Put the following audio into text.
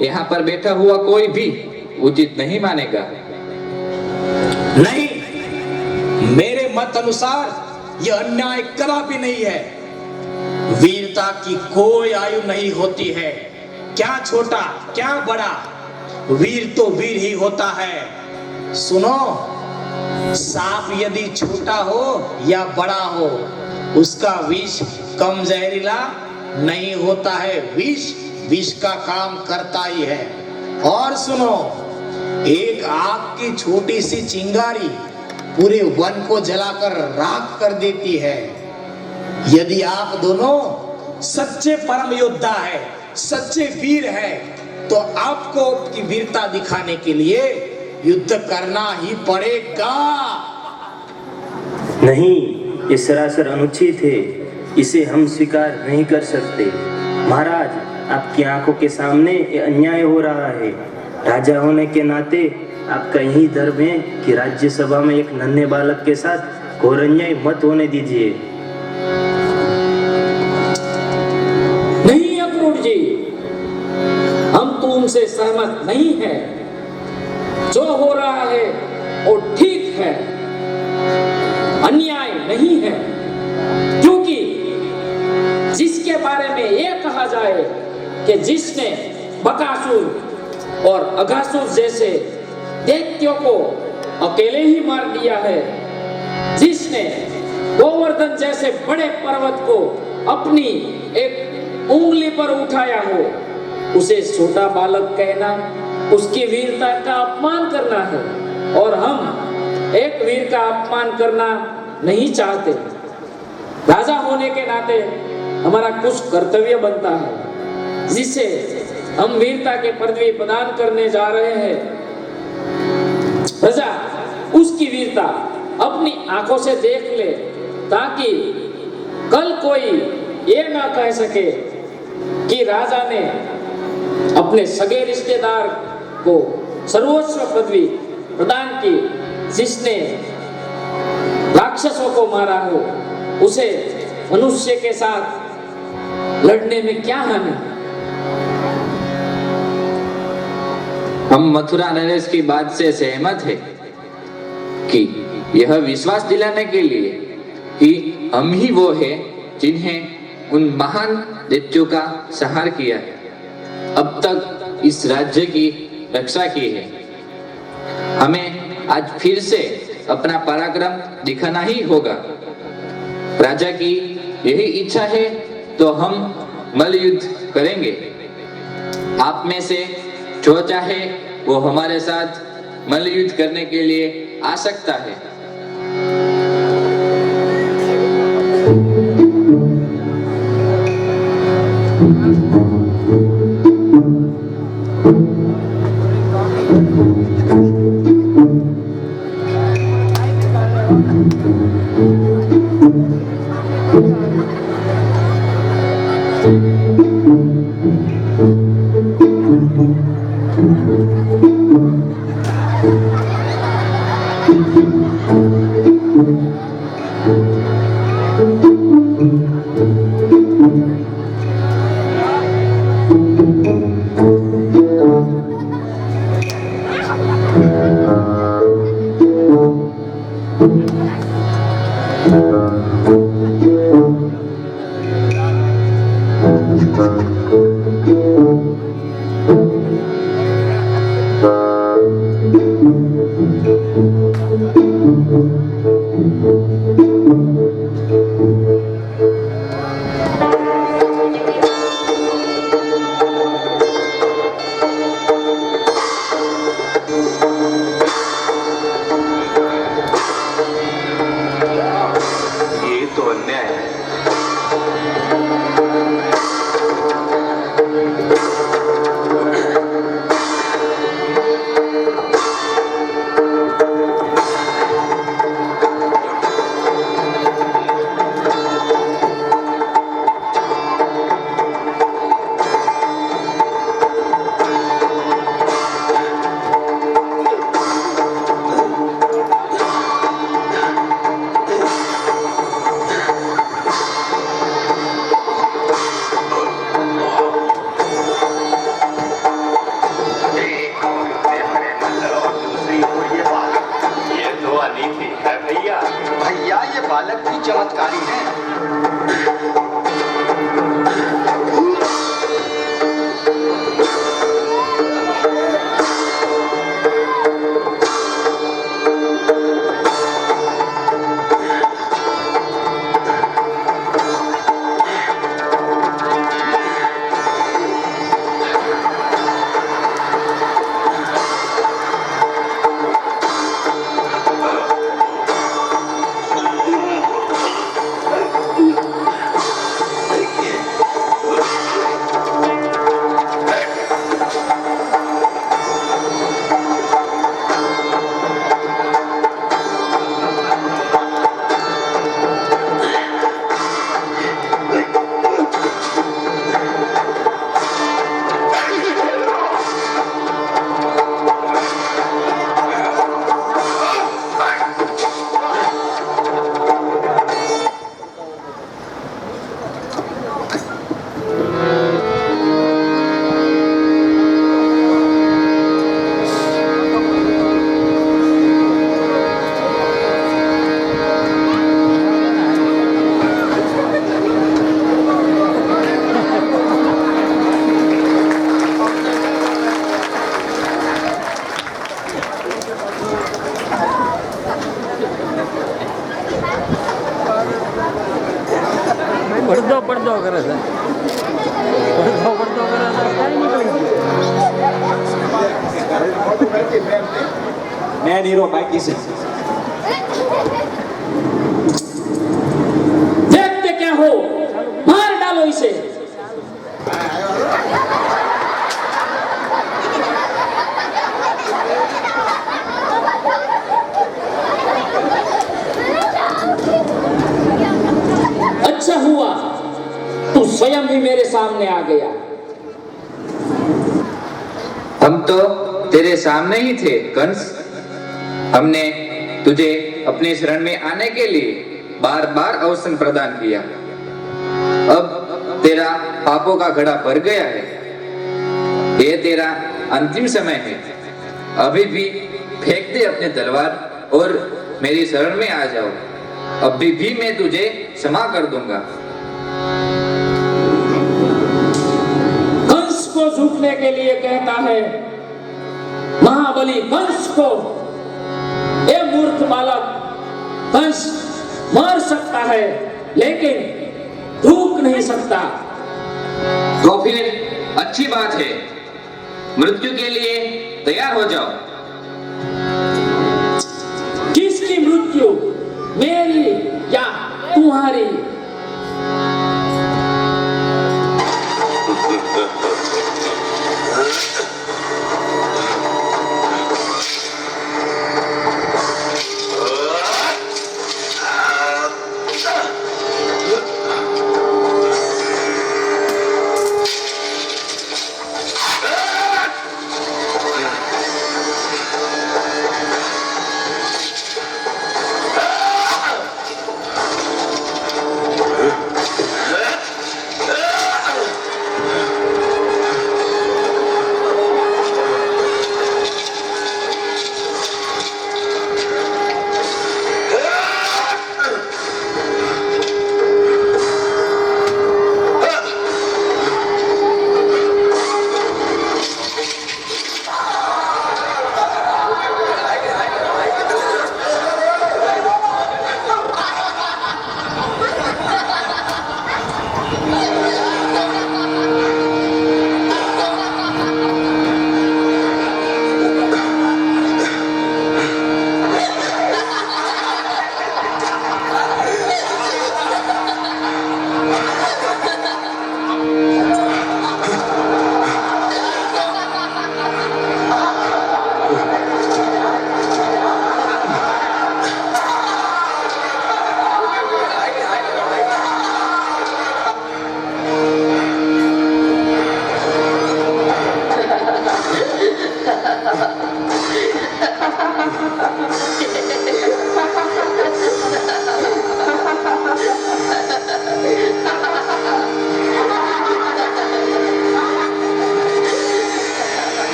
यहाँ पर बैठा हुआ कोई भी उचित नहीं मानेगा। नहीं, मेरे मत अनुसार यह अन्याय कदापि नहीं है। वीरता की कोई आयु नहीं होती है, क्या छोटा क्या बड़ा, वीर तो वीर ही होता है। सुनो, सांप यदि छोटा हो या बड़ा हो, उसका विष कम जहरीला नहीं होता है, विष विष का काम करता ही है। और सुनो, एक आग की छोटी सी चिंगारी पूरे वन को जलाकर राख कर देती है। यदि आप दोनों सच्चे परम योद्धा है, सच्चे वीर है, तो आपको अपनी वीरता दिखाने के लिए युद्ध करना ही पड़ेगा। नहीं, ये सरासर अनुचित है, इसे हम स्वीकार नहीं कर सकते। महाराज, आपकी आंखों के सामने ये अन्याय हो रहा है। राजा होने के नाते आपका यही धर्म है कि राज्यसभा में एक नन्हे बालक के साथ घोर अन्याय मत होने दीजिए। नहीं अक्रूर जी, हम तुमसे सहमत नहीं है। जो हो रहा है वो ठीक है, अन्याय नहीं है। क्योंकि जिसके बारे में ये कहा जाए कि जिसने बकासुर और अघासुर जैसे दैत्यों को अकेले ही मार दिया है, जिसने गोवर्धन जैसे बड़े पर्वत को अपनी एक उंगली पर उठाया हो, उसे छोटा बालक कहना उसकी वीरता का अपमान करना है। और हम एक वीर का अपमान करना नहीं चाहते। राजा होने के नाते हमारा कुछ कर्तव्य बनता है, जिसे हम वीरता के पदवी प्रदान करने जा रहे हैं। प्रजा उसकी वीरता अपनी आंखों से देख ले, ताकि कल कोई ये ना कह सके कि राजा ने अपने सगे रिश्तेदार को सर्वोच्च पदवी प्रदान की, जिसने राक्षसों को मारा हो, उसे मनुष्य के साथ लड़ने में क्या हानि। हम मथुरा नरेश की बात से सहमत है कि यह विश्वास दिलाने के लिए कि हम ही वो हैं जिन्हें उन महान दैत्यों का संहार किया है, अब तक इस राज्य की रक्षा की है। हमें आज फिर से अपना पराक्रम दिखाना ही होगा। राजा की यही इच्छा है तो हम मल्लयुद्ध करेंगे। आप में से जो चाहे वो हमारे साथ मल्लयुद्ध करने के लिए आ सकता है। મેન હીરો બાકી છે. देखते क्या हो, मार डालो इसे. अच्छा हुआ तू स्वयं ही मेरे सामने आ गया. हम तो तेरे सामने ही थे कंस। हमने तुझे अपने शरण में आने के लिए बार बार अवसर प्रदान किया। अब तेरा पापों का घड़ा भर गया है। ये तेरा अंतिम समय है। अभी भी फेंक दे अपने तलवार और मेरी शरण में आ जाओ। अभी भी मैं तुझे क्षमा कर दूंगा। कंस को झुकने के लिए कहता है महाबली कंस को, ये मूर्ख बालक कंस मर सकता है लेकिन झुक नहीं सकता. तो फिर अच्छी बात है, मृत्यु के लिए तैयार हो जाओ। किसकी मृत्यु, मेरी या तुम्हारी?